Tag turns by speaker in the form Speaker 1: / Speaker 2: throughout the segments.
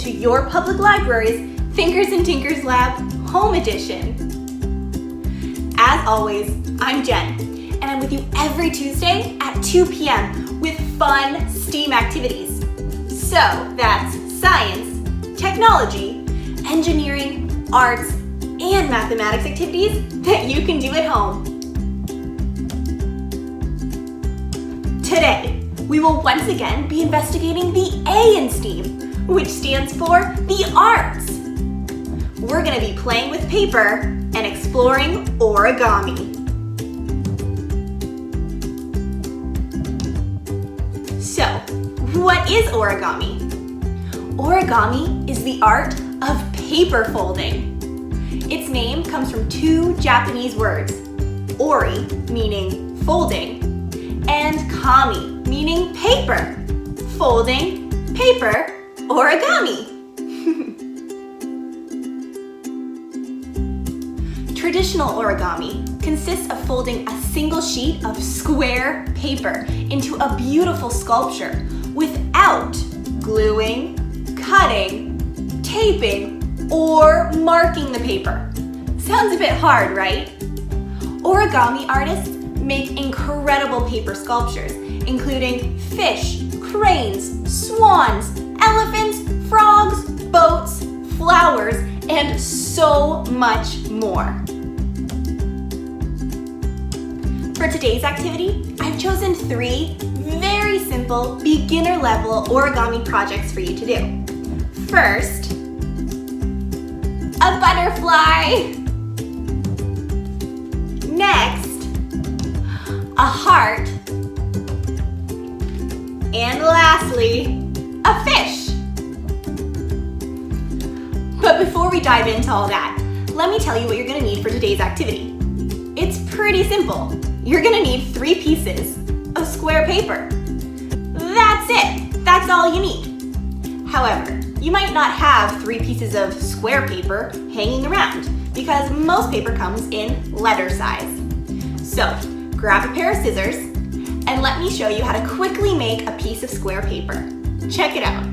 Speaker 1: to your public library's Thinkers and Tinkers Lab Home Edition. As always, I'm Jen, and I'm with you every Tuesday at 2 p.m. with fun STEAM activities. So that's science, technology, engineering, arts, and mathematics activities that you can do at home. Today, we will once again be investigating the A in STEAM, which stands for the arts. We're going to be playing with paper and exploring origami. So, what is origami? Origami is the art of paper folding. Its name comes from two Japanese words, ori, meaning folding, and kami, meaning paper. Folding, paper, origami. Traditional origami consists of folding a single sheet of square paper into a beautiful sculpture without gluing, cutting, taping, or marking the paper. Sounds a bit hard, right? Origami artists make incredible paper sculptures, including fish, cranes, swans, elephants, frogs, boats, flowers, and so much more. For today's activity, I've chosen 3 very simple beginner-level origami projects for you to do. First, a butterfly. Next, a heart. And lastly, a fish. But before we dive into all that, let me tell you what you're going to need for today's activity. It's pretty simple. You're going to need 3 pieces of square paper. That's it. That's all you need. However, you might not have 3 pieces of square paper hanging around because most paper comes in letter size. So, grab a pair of scissors and let me show you how to quickly make a piece of square paper. Check it out.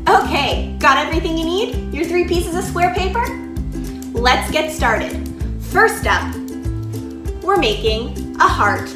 Speaker 1: Okay, got everything you need? Your 3 pieces of square paper? Let's get started. First up, we're making a heart.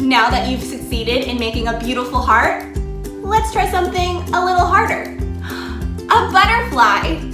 Speaker 1: Now that you've succeeded in making a beautiful heart, let's try something a little harder. A butterfly.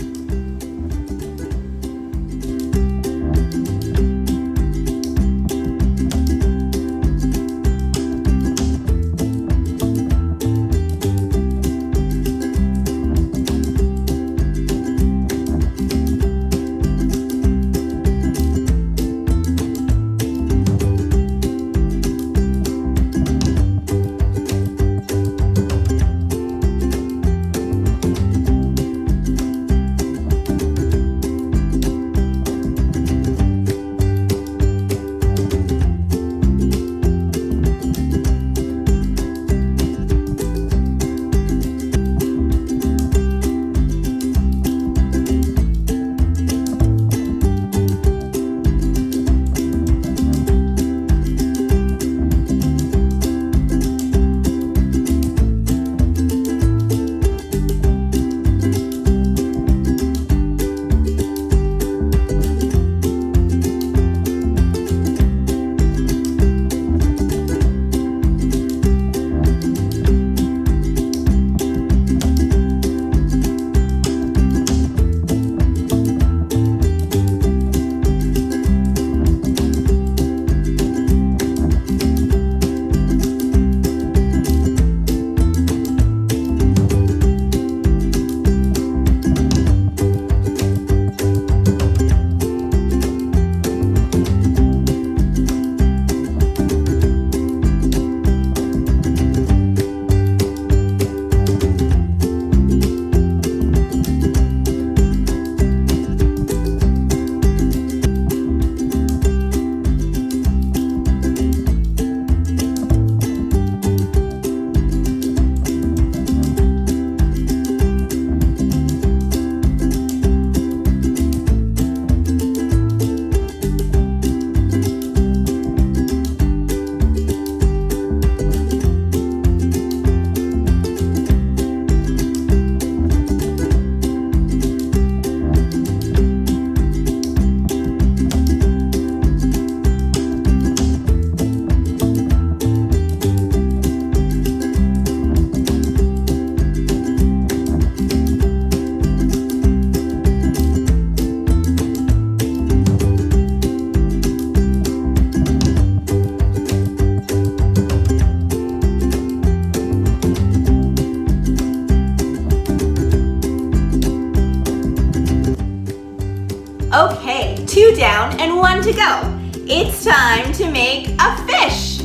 Speaker 1: Okay, 2 down and 1 to go. It's time to make a fish.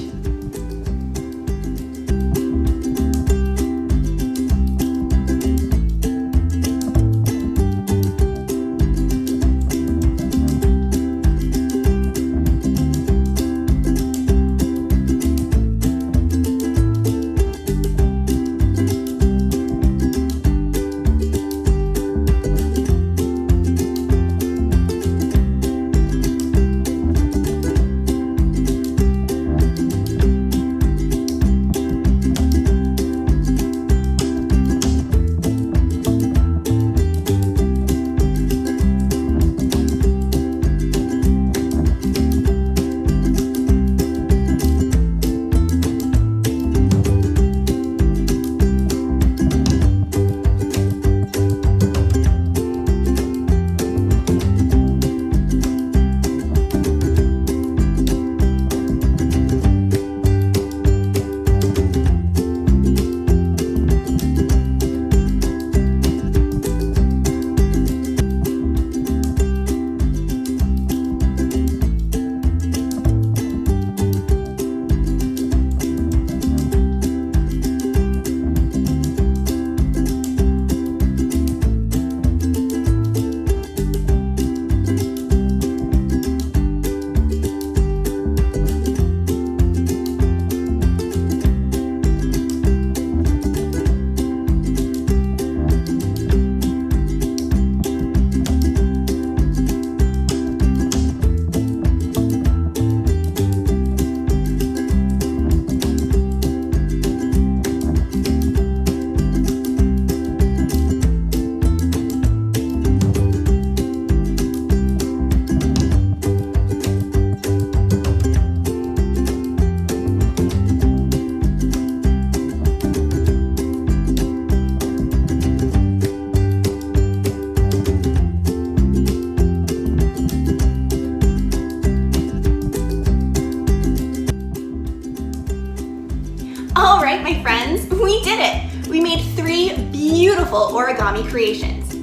Speaker 1: right, my friends, we did it. We made 3 beautiful origami creations.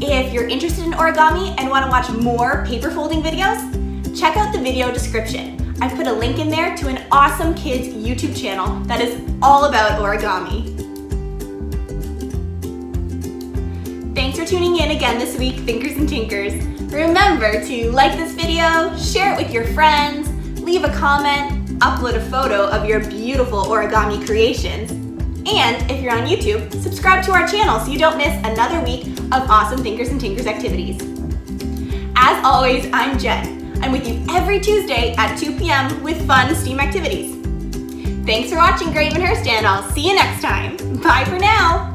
Speaker 1: If you're interested in origami and want to watch more paper folding videos, check out the video description. I've put a link in there to an awesome kids YouTube channel that is all about origami. Thanks for tuning in again this week, Thinkers and Tinkers. Remember to like this video, share it with your friends, leave a comment, upload a photo of your beautiful origami creations, and if you're on YouTube, subscribe to our channel so you don't miss another week of awesome Thinkers and Tinkers activities. As always, I'm Jen. I'm with you every Tuesday at 2 p.m. with fun STEAM activities. Thanks for watching Gravenhurst, and I'll see you next time. Bye for now.